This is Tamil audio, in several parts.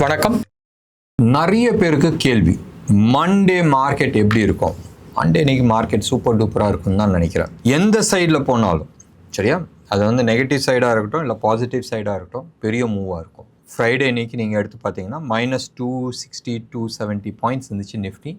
வணக்கம். நிறைய பேருக்கு கேள்வி, மண்டே மார்க்கெட் எப்படி இருக்கும்? மண்டே இன்னைக்கு மார்க்கெட் சூப்பர் டூப்பராக இருக்குன்னு தான் நினைக்கிறேன். எந்த சைடில் போனாலும் சரியா, அது வந்து நெகட்டிவ் சைடாக இருக்கட்டும் இல்லை பாசிட்டிவ் சைடாக இருக்கட்டும், பெரிய மூவாக இருக்கும். ஃப்ரைடே இன்னைக்கு நீங்கள் எடுத்து பார்த்தீங்கன்னா -260 270 பாயிண்ட்ஸ் இருந்துச்சு நிஃப்டி.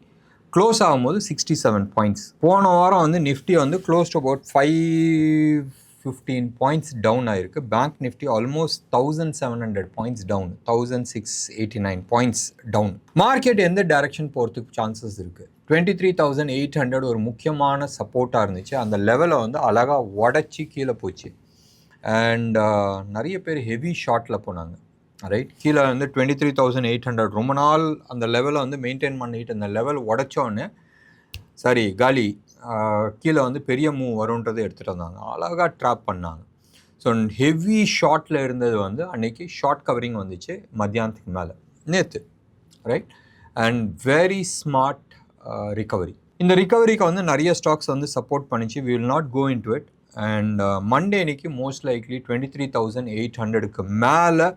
க்ளோஸ் ஆகும்போது 67 பாயிண்ட்ஸ். போன வாரம் வந்து நிஃப்டி வந்து close to about 515 points down ஆயிருக்கு. Bank Nifty almost 1700 points down, 1689 points down. Market எந்த டைரக்ஷன் போகிறதுக்கு சான்சஸ் இருக்குது? 23,800 ஒரு முக்கியமான சப்போர்ட்டாக இருந்துச்சு. அந்த லெவலை வந்து அழகாக உடச்சி கீழே போச்சு. அண்ட் நிறைய பேர் ஹெவி ஷார்ட்டில் போனாங்க. ரைட், கீழே வந்து 23,800 ரொம்ப நாள் அந்த லெவலை வந்து மெயின்டைன் பண்ணிட்டு அந்த லெவல் உடச்சோன்னு சரி காலி, கீழே வந்து பெரிய மூவ் வரும்ன்றதை எடுத்துகிட்டு வந்தாங்க. அழகாக ட்ராப் பண்ணாங்க. ஸோ ஹெவி ஷார்ட்டில் இருந்தது வந்து அன்றைக்கி ஷார்ட் கவரிங் வந்துச்சு மத்தியானத்துக்கு மேலே நேற்று. Right, and very smart recovery. இந்த ரிகவரிக்கு வந்து நிறைய ஸ்டாக்ஸ் வந்து சப்போர்ட் பண்ணிச்சு. We will not go into it. And Monday அன்னைக்கு மோஸ்ட் லைக்லி 23,800க்கு மேலே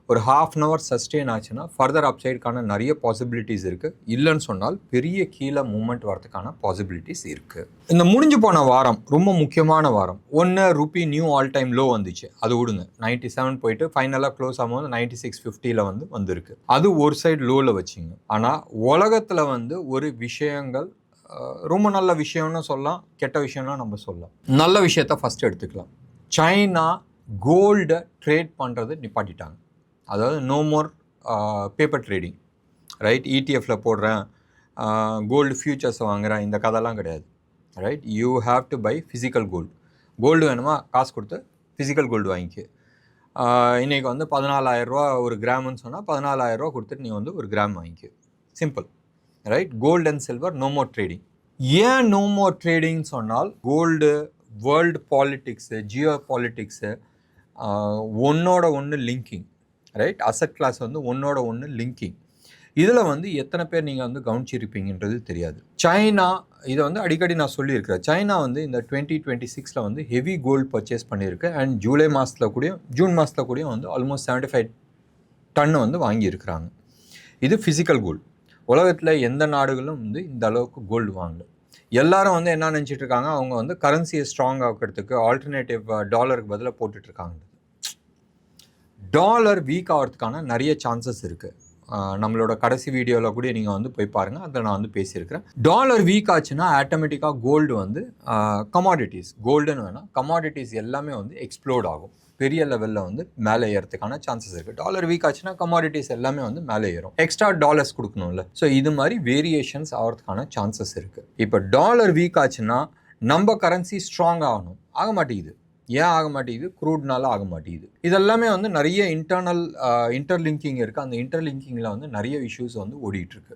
ஒரு ½ அன் ஹவர் சஸ்டெயின் ஆச்சுன்னா ஃபர்தர் அப்சைடுக்கான நிறைய பாசிபிலிட்டிஸ் இருக்குது. இல்லைன்னு சொன்னால் பெரிய கீழே மூவ்மெண்ட் வரதுக்கான பாசிபிலிட்டிஸ் இருக்குது. இந்த முடிஞ்சு போன வாரம் ரொம்ப முக்கியமான வாரம். Ruby new all time low வந்துச்சு, அது விடுங்க. 97 போயிட்டு ஃபைனலாக க்ளோஸ் ஆகும்போது 96.50 வந்திருக்கு. அது ஒரு சைடு லோவில் வச்சிங்க. ஆனால் உலகத்தில் வந்து ஒரு விஷயங்கள் ரொம்ப நல்ல விஷயம்னு சொல்லலாம், கெட்ட விஷயம்னா நம்ம சொல்லலாம். நல்ல விஷயத்த ஃபஸ்ட் எடுத்துக்கலாம். சைனா கோல்டை ட்ரேட் பண்ணுறது நிப்பாட்டிட்டாங்க. அதாவது no more paper trading. Right, இடிஎஃப்பில் போடுறேன், கோல்டு ஃபியூச்சர்ஸை வாங்குகிறேன், இந்த கதைலாம் கிடையாது. Right, you have to buy physical gold. Gold வேணுமா, காசு கொடுத்து ஃபிசிக்கல் கோல்டு வாங்கிக்க. இன்றைக்கி வந்து 14,000 ரூபா ஒரு கிராம்னு சொன்னால் 14,000 ரூபா கொடுத்துட்டு நீ வந்து ஒரு கிராம் வாங்கிக்க. Simple. Right, gold and silver no more trading. ஏன் நோ மோர் ட்ரேடிங் சொன்னால், gold, world politics, geopolitics ஒன்றோட ஒன்று லிங்கிங். ரைட், அசட் கிளாஸ் வந்து ஒன்றோட ஒன்று லிங்கிங். இதில் வந்து எத்தனை பேர் நீங்கள் வந்து கவனிச்சிருப்பீங்கன்றது தெரியாது. சைனா, இதை வந்து அடிக்கடி நான் சொல்லியிருக்கிறேன், சைனா வந்து இந்த 2026 வந்து ஹெவி கோல்டு பர்ச்சேஸ் பண்ணியிருக்கு. அண்ட் ஜூன் மாதத்தில் கூடயும் வந்து ஆல்மோஸ்ட் 75 டன்னு வந்து வாங்கியிருக்கிறாங்க. இது ஃபிசிக்கல் கோல்டு. உலகத்தில் எந்த நாடுகளும் வந்து இந்த அளவுக்கு கோல்டு வாங்கல. எல்லாரும் வந்து என்ன நினச்சிட்டு இருக்காங்க, அவங்க வந்து கரன்சியை ஸ்ட்ராங் ஆக்கிறதுக்கு ஆல்டர்னேட்டிவ் டாலருக்கு பதிலாக போட்டுட்ருக்காங்க. டாலர் வீக் ஆகிறதுக்கான நிறைய சான்சஸ் இருக்குது. நம்மளோட கடைசி வீடியோவில் கூட நீங்கள் வந்து போய் பாருங்கள், அதில் நான் வந்து பேசியிருக்கிறேன். டாலர் வீக் ஆச்சுன்னா ஆட்டோமேட்டிக்காக கோல்டு வந்து கமாடிட்டிஸ், கோல்டுன்னு வேணால் கமாடிட்டிஸ் எல்லாமே வந்து எக்ஸ்ப்ளோர்ட் ஆகும். பெரிய லெவலில் வந்து மேலே ஏறதுக்கான சான்சஸ் இருக்குது. டாலர் வீக் ஆச்சுன்னா கமாடிட்டிஸ் எல்லாமே வந்து மேலே ஏறும். எக்ஸ்ட்ரா டாலர்ஸ் கொடுக்கணும்ல, ஸோ இது மாதிரி வேரியேஷன்ஸ் ஆகிறதுக்கான சான்சஸ் இருக்குது. இப்போ டாலர் வீக் ஆச்சுன்னா நம்ம கரன்சி ஸ்ட்ராங் ஆகணும், ஆக மாட்டேங்குது. ஏன் ஆக மாட்டேங்குது? க்ரூட்னால ஆக மாட்டேங்குது. இதெல்லாமே வந்து நிறைய இன்டர்லிங்கிங் இருக்குது. அந்த இன்டர்லிங்கிங்கில் வந்து நிறைய இஷ்யூஸ் வந்து ஓடிட்டுருக்கு.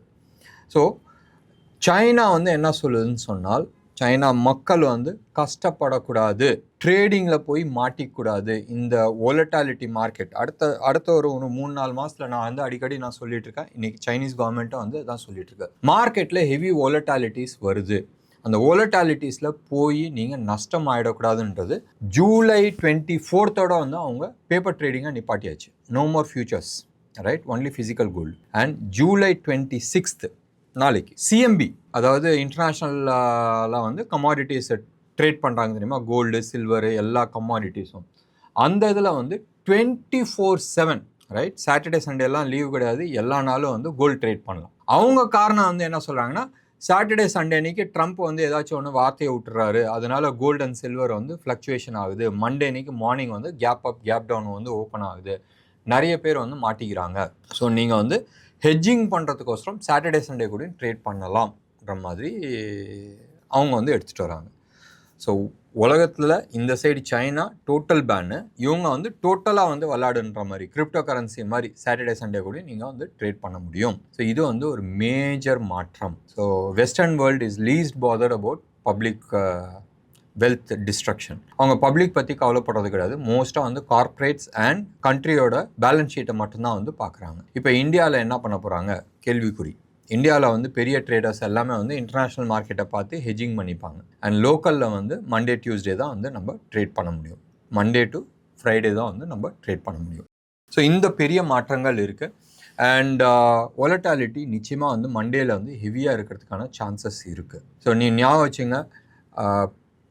ஸோ சைனா வந்து என்ன சொல்லுதுன்னு சொன்னால், சைனா மக்கள் வந்து கஷ்டப்படக்கூடாது, ட்ரேடிங்கில் போய் மாட்டிக்கூடாது. இந்த வோலட்டாலிட்டி மார்க்கெட் அடுத்த ஒரு 3-4 மாதத்தில் நான் வந்து அடிக்கடி நான் சொல்லிட்டு இருக்கேன். இன்றைக்கி சைனீஸ் கவர்மெண்ட்டும் வந்து அதான் சொல்லிட்டு இருக்கேன். மார்க்கெட்டில் ஹெவி வோலட்டாலிட்டிஸ் வருது, அந்த வோலட்டாலிட்டிஸில் போய் நீங்கள் நஷ்டம் ஆகிடக்கூடாதுன்றது ஜூலை 24 வந்து அவங்க பேப்பர் ட்ரேடிங்கை நிப்பாட்டியாச்சு. No more futures. Right, only physical gold. And July 26 நாளைக்கு சிஎம்பி, அதாவது இன்டர்நேஷ்னலில் வந்து கமாடிட்டிஸை ட்ரேட் பண்ணுறாங்க தெரியுமா, கோல்டு, சில்வரு, எல்லா கமாடிட்டிஸும். அந்த இதில் வந்து 24/7, ரைட், சாட்டர்டே சண்டேலாம் லீவ் கிடையாது, எல்லா நாளும் வந்து கோல்டு ட்ரேட் பண்ணலாம். அவங்க காரணம் வந்து என்ன சொல்கிறாங்கன்னா, சாட்டர்டே சண்டே அன்னைக்கு ட்ரம்ப் வந்து ஏதாச்சும் ஒன்று வார்த்தையை விட்டுறாரு, அதனால கோல்டு அண்ட் சில்வர் வந்து ஃப்ளக்சுவேஷன் ஆகுது. மண்டே அன்னைக்கு மார்னிங் வந்து கேப் அப் கேப் டவுன் வந்து ஓப்பன் ஆகுது. நிறைய பேர் வந்து மாட்டிக்கிறாங்க. ஸோ நீங்கள் வந்து ஹெட்ஜிங் பண்ணுறதுக்கோசரம் சாட்டர்டே சண்டே கூட ட்ரேட் பண்ணலாம்ன்ற மாதிரி அவங்க வந்து எடுத்துகிட்டு வராங்க. ஸோ உலகத்தில் இந்த சைடு சைனா டோட்டல் பேனு, இவங்க வந்து டோட்டலாக வந்து விளாடுன்ற மாதிரி கிரிப்டோ கரன்சி மாதிரி சாட்டர்டே சண்டே கூட நீங்கள் வந்து ட்ரேட் பண்ண முடியும். ஸோ இது வந்து ஒரு மேஜர் மாற்றம். So western world is least bothered about public wealth destruction. அவங்க பப்ளிக் பற்றி கவலைப்படுறது கிடையாது. மோஸ்ட்டாக வந்து கார்ப்பரேட்ஸ் அண்ட் கண்ட்ரியோட பேலன்ஸ் ஷீட்டை மட்டும்தான் வந்து பார்க்குறாங்க. இப்போ இந்தியாவில் என்ன பண்ண போகிறாங்க கேள்விக்குறி. இந்தியாவில் வந்து பெரிய ட்ரேடர்ஸ் எல்லாமே வந்து இன்டர்நேஷ்னல் மார்க்கெட்டை பார்த்து ஹெஜிங் பண்ணிப்பாங்க. அண்ட் லோக்கலில் வந்து மண்டே டியூஸ்டே தான் வந்து நம்ம ட்ரேட் பண்ண முடியும். மண்டே டு ஃப்ரைடே தான் வந்து நம்ம ட்ரேட் பண்ண முடியும். ஸோ இந்த பெரிய மாற்றங்கள் இருக்குது. அண்ட் ஒலட்டாலிட்டி நிச்சயமாக வந்து மண்டேல வந்து ஹெவியாக இருக்கிறதுக்கான சான்சஸ் இருக்குது. ஸோ நீ ஞாபகம் வச்சுங்க,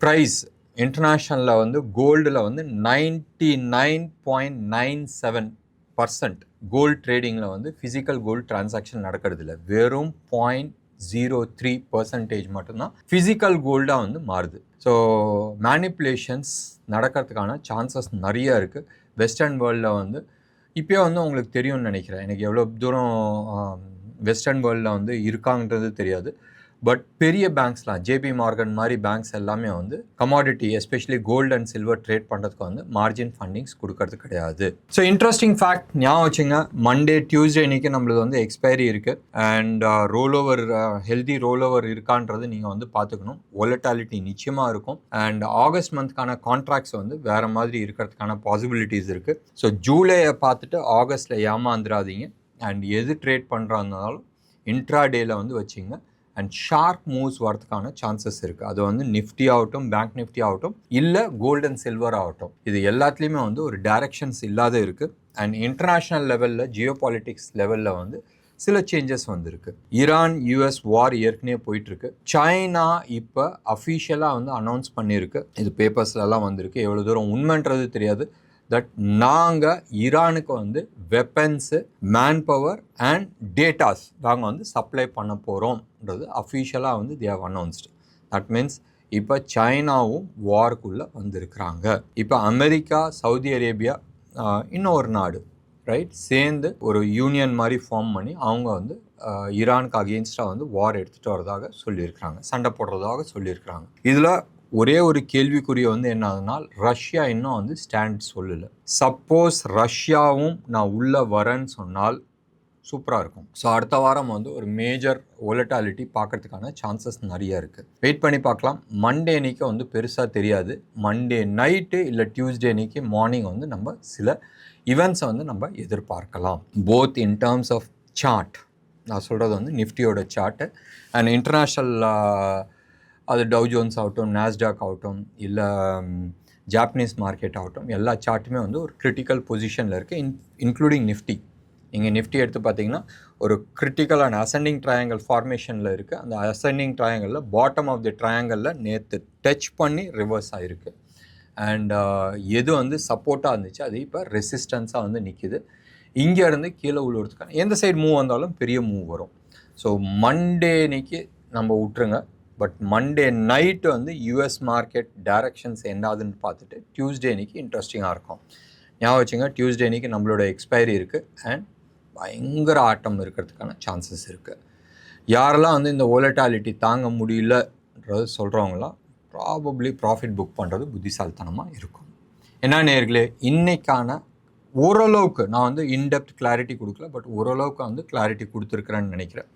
ப்ரைஸ் இன்டர்நேஷ்னலில் வந்து கோல்டில் வந்து 99.97% கோல்டு ட்ரேடிங்கில் வந்து ஃபிசிக்கல் கோல்டு டிரான்சாக்ஷன் நடக்கிறது இல்லை. வெறும் 0.03% மட்டும்தான் ஃபிசிக்கல் கோல்டாக வந்து மாறுது. ஸோ மேனிப்புலேஷன்ஸ் நடக்கிறதுக்கான சான்சஸ் நிறைய இருக்குது. வெஸ்டர்ன் வேர்ல்டில் வந்து இப்போயே வந்து உங்களுக்கு தெரியும்னு நினைக்கிறேன். எனக்கு எவ்வளோ தூரம் வெஸ்டர்ன் வேர்ல்டில் வந்து இருக்காங்கன்றது தெரியாது. பட் பெரிய பேங்க்ஸ்லாம் ஜேபி மார்கன் மாதிரி பேங்க்ஸ் எல்லாமே வந்து commodity especially gold and silver trade பண்ணுறதுக்கு வந்து மார்ஜின் ஃபண்டிங்ஸ் கொடுக்கறது கிடையாது. ஸோ இன்ட்ரெஸ்டிங் ஃபேக்ட் ஞாபகம் வச்சுங்க, மண்டே டியூஸ்டே இன்னைக்கு நம்மளுக்கு வந்து எக்ஸ்பைரி இருக்குது. And roll over healthy roll over இருக்கான்றது நீங்கள் வந்து பார்த்துக்கணும். ஒலட்டாலிட்டி நிச்சயமாக இருக்கும். அண்ட் ஆகஸ்ட் மந்த்க்கான கான்ட்ராக்ட்ஸ் வந்து வேறு மாதிரி இருக்கிறதுக்கான பாசிபிலிட்டிஸ் இருக்குது. ஸோ ஜூலையை பார்த்துட்டு ஆகஸ்ட்டில் ஏமாந்துடாதீங்க. அண்ட் எது ட்ரேட் பண்ணுறாங்கனாலும் இன்ட்ராடேயில் வந்து வச்சிங்க. அண்ட் ஷார்ப் மூவ்ஸ் வரதுக்கான சான்சஸ் இருக்குது. அது வந்து நிஃப்டி ஆகட்டும், பேங்க் நிஃப்டி ஆகட்டும், இல்லை கோல்டு அண்ட் சில்வர் ஆகட்டும், இது எல்லாத்துலேயுமே வந்து ஒரு டைரக்ஷன்ஸ் இல்லாத இருக்குது. அண்ட் இன்டர்நேஷ்னல் லெவலில் ஜியோ பாலிட்டிக்ஸ் லெவலில் வந்து சில சேஞ்சஸ் வந்துருக்கு. ஈரான் யூஎஸ் வார் ஏற்கனவே போயிட்டுருக்கு. சைனா இப்போ அஃபீஷியலாக வந்து அனௌன்ஸ் பண்ணியிருக்கு. இது பேப்பர்ஸ்லலாம் வந்திருக்கு. எவ்வளோ தூரம் உண்மைன்றது தெரியாது. தட் நாங்கள் ஈரானுக்கு வந்து weapons, manpower and datas நாங்கள் வந்து சப்ளை பண்ண போகிறோம்ன்றது அஃபீஷியலாக வந்து they have announced. That means இப்போ சைனாவும் வார்க்குள்ளே வந்திருக்கிறாங்க. இப்போ அமெரிக்கா, சவுதி அரேபியா, இன்னொரு நாடு ரைட் சேர்ந்து ஒரு யூனியன் மாதிரி ஃபார்ம் பண்ணி அவங்க வந்து ஈரானுக்கு அகெயின்ஸ்டாக வந்து வார் எடுத்துகிட்டு வரதாக சொல்லியிருக்கிறாங்க, சண்டை போடுறதாக சொல்லியிருக்கிறாங்க. இதில் ஒரே ஒரு கேள்விக்குரிய வந்து என்ன ஆகுதுனால், ரஷ்யா இன்னும் வந்து ஸ்டாண்ட் சொல்லலை. சப்போஸ் ரஷ்யாவும் நான் உள்ளே வரேன்னு சொன்னால் சூப்பராக இருக்கும். ஸோ அடுத்த வாரம் வந்து ஒரு மேஜர் ஒலட்டாலிட்டி பார்க்கறதுக்கான சான்சஸ் நிறைய இருக்குது. வெயிட் பண்ணி பார்க்கலாம். மண்டே அன்னைக்கு வந்து பெருசாக தெரியாது. மண்டே நைட்டு இல்லை டியூஸ்டே அன்னைக்கு மார்னிங் வந்து நம்ம சில இவெண்ட்ஸை வந்து நம்ம எதிர்பார்க்கலாம். Both in terms of chart, நான் சொல்கிறது வந்து நிஃப்டியோட சார்ட்டு அண்ட் இன்டர்நேஷ்னல், அது டவ் ஜோன்ஸ் ஆகட்டும், நாஸ்டாக் ஆகட்டும், இல்லை ஜாப்பனீஸ் மார்க்கெட் ஆகட்டும், எல்லா சார்ட்டுமே வந்து ஒரு கிரிட்டிக்கல் பொசிஷனில் இருக்குது. Including Nifty. நீங்கள் நிஃப்டி எடுத்து பார்த்தீங்கன்னா ஒரு கிரிட்டிக்கலான அசெண்டிங் ட்ரையாங்கிள் ஃபார்மேஷனில் இருக்குது. அந்த அசெண்டிங் ட்ரையாங்கிளில் பாட்டம் ஆஃப் தி ட்ரையாங்கிளில் நேற்று டச் பண்ணி ரிவர்ஸ் ஆகிருக்கு. அண்ட் எது வந்து சப்போர்ட்டாக இருந்துச்சு அது இப்போ ரெசிஸ்டன்ஸாக வந்து நிற்கிது. இங்கேருந்து கீழே விழுறதுக்கான எந்த சைடு மூவ் வந்தாலும் பெரிய மூவ் வரும். ஸோ மண்டே அன்னைக்கு நம்ம விட்டுருங்க. பட் மண்டே நைட்டு வந்து யூஎஸ் மார்க்கெட் டைரக்ஷன்ஸ் என்னதுன்னு பார்த்துட்டு டியூஸ்டே அன்றைக்கி இன்ட்ரெஸ்டிங்காக இருக்கும். ஞாபகம் வச்சுங்க, டியூஸ்டே அன்றைக்கி நம்மளோட எக்ஸ்பைரி இருக்குது அண்ட் பயங்கர ஆட்டம் இருக்கிறதுக்கான சான்சஸ் இருக்குது. யாரெல்லாம் வந்து இந்த ஓலட்டாலிட்டி தாங்க முடியலன்றது சொல்கிறவங்களாம் ப்ராபப்ளி ப்ராஃபிட் புக் பண்ணுறது புத்திசாலித்தனமாக இருக்கும். என்ன நேயர்களே, இன்றைக்கான ஓரளவுக்கு நான் வந்து இன்டெப்த் கிளாரிட்டி கொடுக்கல, பட் ஓரளவுக்கு வந்து கிளாரிட்டி கொடுத்துருக்குறேன்னு நினைக்கிறேன்.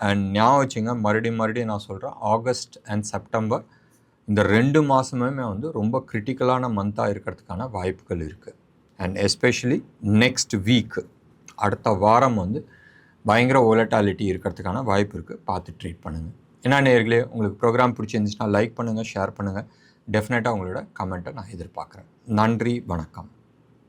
அண்ட் ஞாபகம் வச்சுங்க, மறுபடியும் நான் சொல்கிறேன், ஆகஸ்ட் அண்ட் செப்டம்பர் இந்த 2 மாதமுமே வந்து ரொம்ப கிரிட்டிக்கலான மந்தாக இருக்கிறதுக்கான வாய்ப்புகள் இருக்குது. அண்ட் எஸ்பெஷலி நெக்ஸ்ட் வீக், அடுத்த வாரம் வந்து பயங்கர ஓலட்டாலிட்டி இருக்கிறதுக்கான வாய்ப்பு இருக்குது. பார்த்து ட்ரீட் பண்ணுங்கள். என்ன நேயர்களே, உங்களுக்கு ப்ரோக்ராம் பிடிச்சிருந்துச்சுன்னா லைக் பண்ணுங்கள், ஷேர் பண்ணுங்கள். டெஃபினட்டாக உங்களோட கமெண்ட்டை நான் எதிர்பார்க்குறேன். நன்றி, வணக்கம்.